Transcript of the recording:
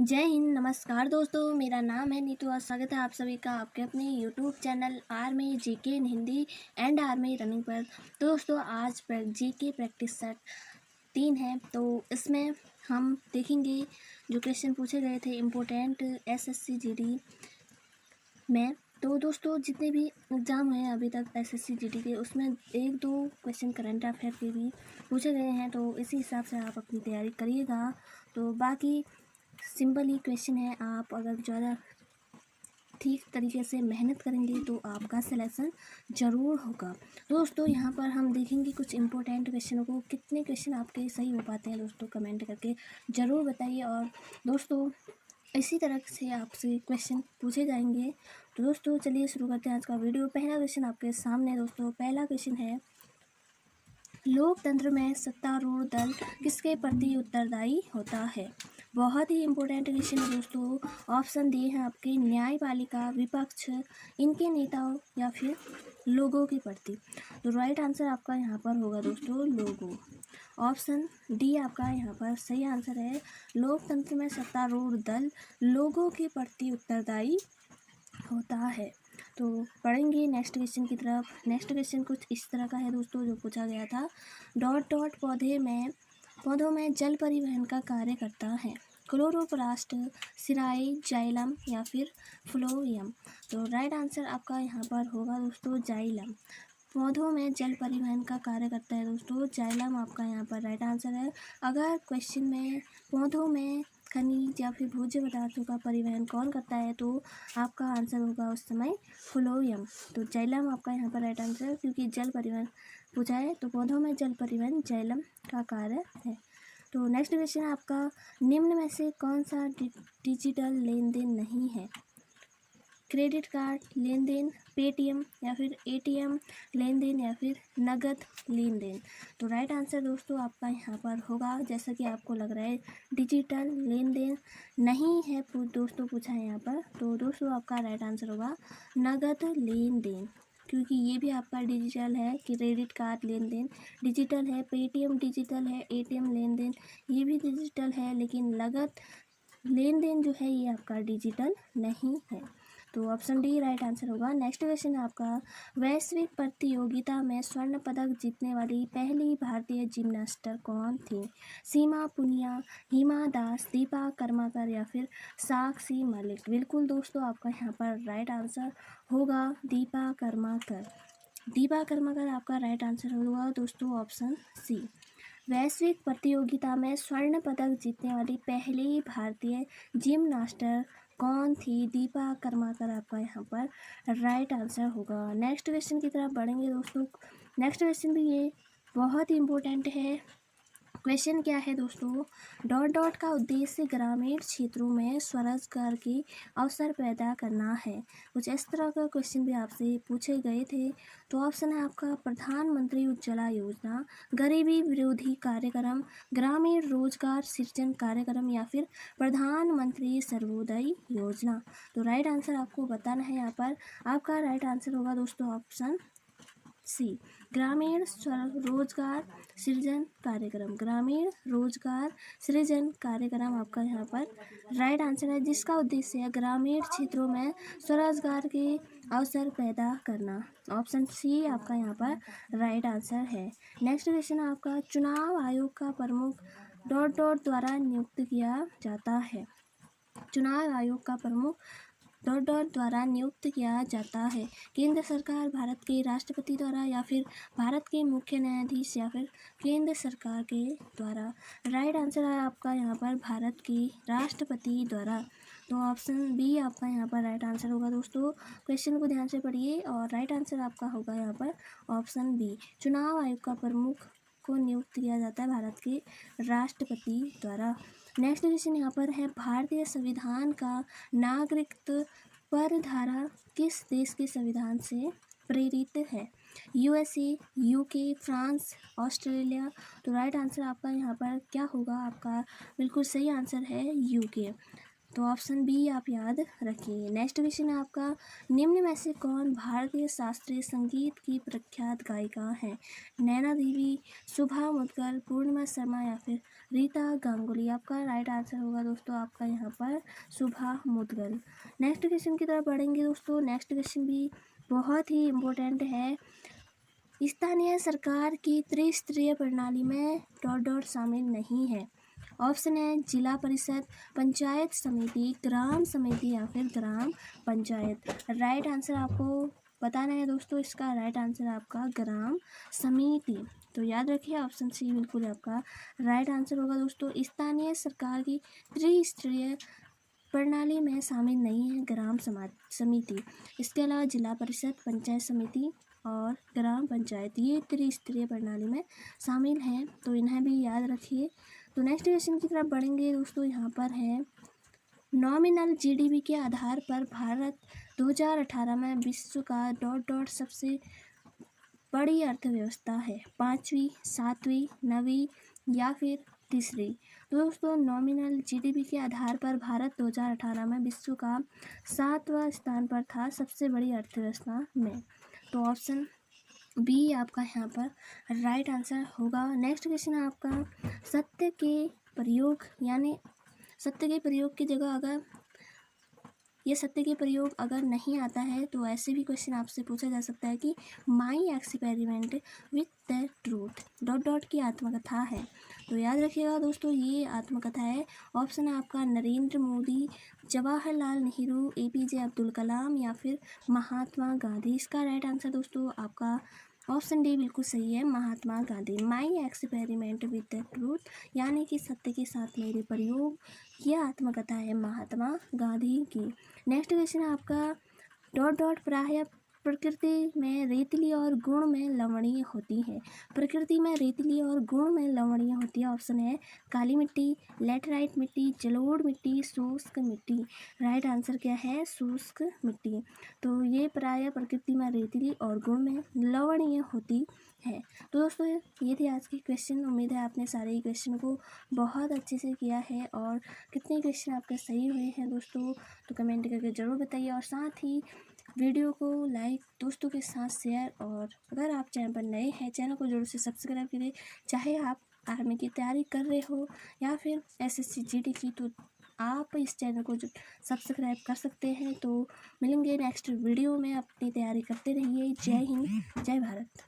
जय हिंद। नमस्कार दोस्तों, मेरा नाम है नीतू और स्वागत है आप सभी का आपके अपने YouTube channel army GK in Hindi and army running पर। तो दोस्तों आज जीके प्रैक्टिस सेट 3 है, तो इसमें हम देखेंगे जो क्वेश्चन पूछे गए थे इम्पोर्टेंट एसएससी जीडी में। तो दोस्तों जितने भी एग्ज़ाम हुए हैं अभी तक एसएससी जीडी के, उसमें 1-2 क्वेश्चन करंट अफेयर के भी पूछे गए हैं, तो इसी हिसाब से आप अपनी तैयारी करिएगा। तो बाकी सिंपल ही क्वेश्चन है, आप अगर ज़्यादा ठीक तरीके से मेहनत करेंगे तो आपका सिलेक्शन ज़रूर होगा। दोस्तों यहाँ पर हम देखेंगे कुछ इम्पोर्टेंट क्वेश्चनों को, कितने क्वेश्चन आपके सही हो पाते हैं दोस्तों कमेंट करके ज़रूर बताइए। और दोस्तों इसी तरह से आपसे क्वेश्चन पूछे जाएंगे। तो दोस्तों चलिए शुरू करते हैं आज का वीडियो। पहला क्वेश्चन आपके सामने दोस्तों, पहला क्वेश्चन है, लोकतंत्र में सत्तारूढ़ दल किसके प्रति उत्तरदायी होता है। बहुत ही इम्पोर्टेंट क्वेश्चन है दोस्तों। ऑप्शन दिए हैं आपके, न्यायपालिका, विपक्ष, इनके नेताओं या फिर लोगों के प्रति। तो राइट आंसर आपका यहाँ पर होगा दोस्तों लोगों। ऑप्शन डी आपका यहाँ पर सही आंसर है। लोकतंत्र में सत्तारूढ़ दल लोगों के प्रति उत्तरदायी होता है। तो पढ़ेंगे नेक्स्ट क्वेश्चन की तरफ। नेक्स्ट क्वेश्चन कुछ इस तरह का है दोस्तों जो पूछा गया था, डॉट डॉट पौधों में जल परिवहन का कार्य करता है। क्लोरोप्लास्ट, सिराई, जाइलम या फिर फ्लोएम। तो राइट आंसर आपका यहाँ पर होगा दोस्तों जाइलम। पौधों में जल परिवहन का कार्य करता है दोस्तों जाइलम, आपका यहाँ पर राइट आंसर है। अगर क्वेश्चन में पौधों में खनिज या फिर भोज्य पदार्थों का परिवहन कौन करता है तो आपका आंसर होगा उस समय फ्लोएम। तो जाइलम आपका यहाँ पर राइट आंसर, क्योंकि जल परिवहन पूछा है तो पौधों में जल परिवहन जाइलम का कार्य है। तो नेक्स्ट क्वेश्चन आपका, निम्न में से कौन सा डिजिटल लेन देन नहीं है। क्रेडिट कार्ड लेन देन, पेटीएम या फिर एटीएम लेन देन या फिर नगद लेन देन। तो राइट आंसर दोस्तों आपका यहाँ पर होगा, जैसा कि आपको लग रहा है डिजिटल लेन देन नहीं है दोस्तों पूछा है यहाँ पर, तो दोस्तों आपका राइट आंसर होगा नगद लेन देन, क्योंकि ये भी आपका डिजिटल है। क्रेडिट कार्ड लेन देन डिजिटल है, पेटीएम डिजिटल है, एटीएम लेन देन ये भी डिजिटल है, लेकिन नगद लेन देन जो है ये आपका डिजिटल नहीं है। तो ऑप्शन डी राइट आंसर होगा। नेक्स्ट क्वेश्चन है आपका, वैश्विक प्रतियोगिता में स्वर्ण पदक जीतने वाली पहली भारतीय जिम्नास्टर कौन थी। सीमा पुनिया, हिमा दास, दीपा कर्माकर या फिर साक्षी मलिक। बिल्कुल दोस्तों आपका यहाँ पर राइट आंसर होगा दीपा कर्माकर। दीपा कर्माकर आपका राइट आंसर होगा दोस्तों ऑप्शन सी। वैश्विक प्रतियोगिता में स्वर्ण पदक जीतने वाली पहली भारतीय जिमनास्टर कौन थी, दीपा कर्माकर आपका यहाँ पर राइट आंसर होगा। नेक्स्ट क्वेश्चन की तरफ बढ़ेंगे दोस्तों। नेक्स्ट क्वेश्चन भी ये बहुत ही इम्पोर्टेंट है। क्वेश्चन क्या है दोस्तों, डॉट डॉट का उद्देश्य ग्रामीण क्षेत्रों में स्वरोजगार के अवसर पैदा करना है। कुछ इस तरह का क्वेश्चन भी आपसे पूछे गए थे। तो ऑप्शन है आपका, प्रधानमंत्री उज्ज्वला योजना, गरीबी विरोधी कार्यक्रम, ग्रामीण रोजगार सृजन कार्यक्रम या फिर प्रधानमंत्री सर्वोदय योजना। तो राइट आंसर आपको बताना है यहाँ पर। आपका राइट आंसर होगा दोस्तों ऑप्शन सी, ग्रामीण रोजगार सृजन कार्यक्रम। ग्रामीण रोजगार सृजन कार्यक्रम आपका यहाँ पर राइट आंसर है, जिसका उद्देश्य है ग्रामीण क्षेत्रों में स्वरोजगार के अवसर पैदा करना। ऑप्शन सी आपका यहाँ पर राइट आंसर है। नेक्स्ट क्वेश्चन आपका, चुनाव आयोग का प्रमुख डॉट डॉट द्वारा नियुक्त किया जाता है। चुनाव आयोग का प्रमुख डॉट डॉट द्वारा नियुक्त किया जाता है। केंद्र सरकार, भारत के राष्ट्रपति द्वारा या फिर भारत के मुख्य न्यायाधीश या फिर केंद्र सरकार के द्वारा। राइट आंसर है आपका यहाँ पर भारत के राष्ट्रपति द्वारा। तो ऑप्शन बी आपका यहाँ पर राइट आंसर होगा दोस्तों। क्वेश्चन को ध्यान से पढ़िए और राइट आंसर आपका होगा यहाँ पर ऑप्शन बी। चुनाव आयोग का प्रमुख को नियुक्त किया जाता है भारत के राष्ट्रपति द्वारा। नेक्स्ट क्वेश्चन यहाँ पर है, भारतीय संविधान का नागरिकत्व पर धारा किस देश के संविधान से प्रेरित है। USA, UK, France, Australia. तो राइट आंसर आपका यहाँ पर क्या होगा, आपका बिल्कुल सही आंसर है यूके। तो ऑप्शन बी आप याद रखिए। नेक्स्ट क्वेश्चन है आपका, निम्न में से कौन भारतीय शास्त्रीय संगीत की प्रख्यात गायिका है? नैना देवी, शुभा मुद्गल, पूर्णिमा शर्मा या फिर रीता गांगुली? आपका राइट आंसर होगा दोस्तों आपका यहाँ पर शुभा मुद्गल। नेक्स्ट क्वेश्चन की तरफ बढ़ेंगे दोस्तों। नेक्स्ट क्वेश्चन भी बहुत ही इम्पोर्टेंट है। स्थानीय सरकार की त्रिस्तरीय प्रणाली में डॉट डॉट शामिल नहीं है। ऑप्शन है जिला परिषद, पंचायत समिति, ग्राम समिति या फिर ग्राम पंचायत। राइट आंसर आपको बताना है दोस्तों, इसका राइट आंसर आपका ग्राम समिति। तो याद रखिए ऑप्शन सी बिल्कुल आपका राइट आंसर होगा दोस्तों। स्थानीय सरकार की त्रिस्तरीय प्रणाली में शामिल नहीं है ग्राम समिति। इसके अलावा जिला परिषद, पंचायत समिति और ग्राम पंचायत ये त्रिस्तरीय प्रणाली में शामिल हैं, तो इन्हें भी याद रखिए। तो नेक्स्ट क्वेश्चन की तरफ बढ़ेंगे दोस्तों। यहाँ पर है, नॉमिनल जीडीपी के आधार पर भारत 2018 में विश्व का डॉट डॉट सबसे बड़ी अर्थव्यवस्था है? 5वीं, 7वीं, 9वीं या फिर तीसरी? तो दोस्तों नॉमिनल जीडीपी के आधार पर भारत 2018 में विश्व का 7वां स्थान पर था सबसे बड़ी अर्थव्यवस्था में। तो ऑप्शन बी आपका यहाँ पर राइट आंसर होगा। नेक्स्ट क्वेश्चन है आपका, सत्य के प्रयोग यानी सत्य के प्रयोग की जगह अगर ये सत्य के प्रयोग अगर नहीं आता है तो ऐसे भी क्वेश्चन आपसे पूछा जा सकता है कि my experiment with the truth dot dot की आत्मकथा है। तो याद रखिएगा दोस्तों ये आत्मकथा है। ऑप्शन है आपका नरेंद्र मोदी, जवाहरलाल नेहरू, एपीजे अब्दुल कलाम या फिर महात्मा गांधी? इसका राइट आंसर दोस्तों आपका ऑप्शन डी बिल्कुल सही है, Mahatma Gandhi. My experiment with the truth यानी कि सत्य के साथ मेरे प्रयोग, यह आत्मकथा है महात्मा गांधी की। नेक्स्ट क्वेश्चन है आपका, डॉट डॉट प्रायः प्रकृति में रेतीली और गुण में लवणीय होती है। प्रकृति में रेतीली और गुण में लवणीय होती है। ऑप्शन है काली मिट्टी, लेटराइट मिट्टी, जलोढ़ मिट्टी, शुष्क मिट्टी। राइट आंसर क्या है? शुष्क मिट्टी। तो ये प्रायः प्रकृति में रेतीली और गुण में लवणीय होती है। तो दोस्तों ये थे आज के क्वेश्चन। उम्मीद है आपने सारे क्वेश्चन को बहुत अच्छे से किया है और कितने क्वेश्चन आपके सही हुए हैं दोस्तों तो कमेंट करके ज़रूर बताइए। और साथ ही वीडियो को लाइक, दोस्तों के साथ शेयर, और अगर आप चैनल पर नए हैं चैनल को जरूर से सब्सक्राइब करिए। चाहे आप आर्मी की तैयारी कर रहे हो या फिर एसएससी जीडी की, तो आप इस चैनल को सब्सक्राइब कर सकते हैं। तो मिलेंगे नेक्स्ट वीडियो में, अपनी तैयारी करते रहिए। जय हिंद, जय भारत।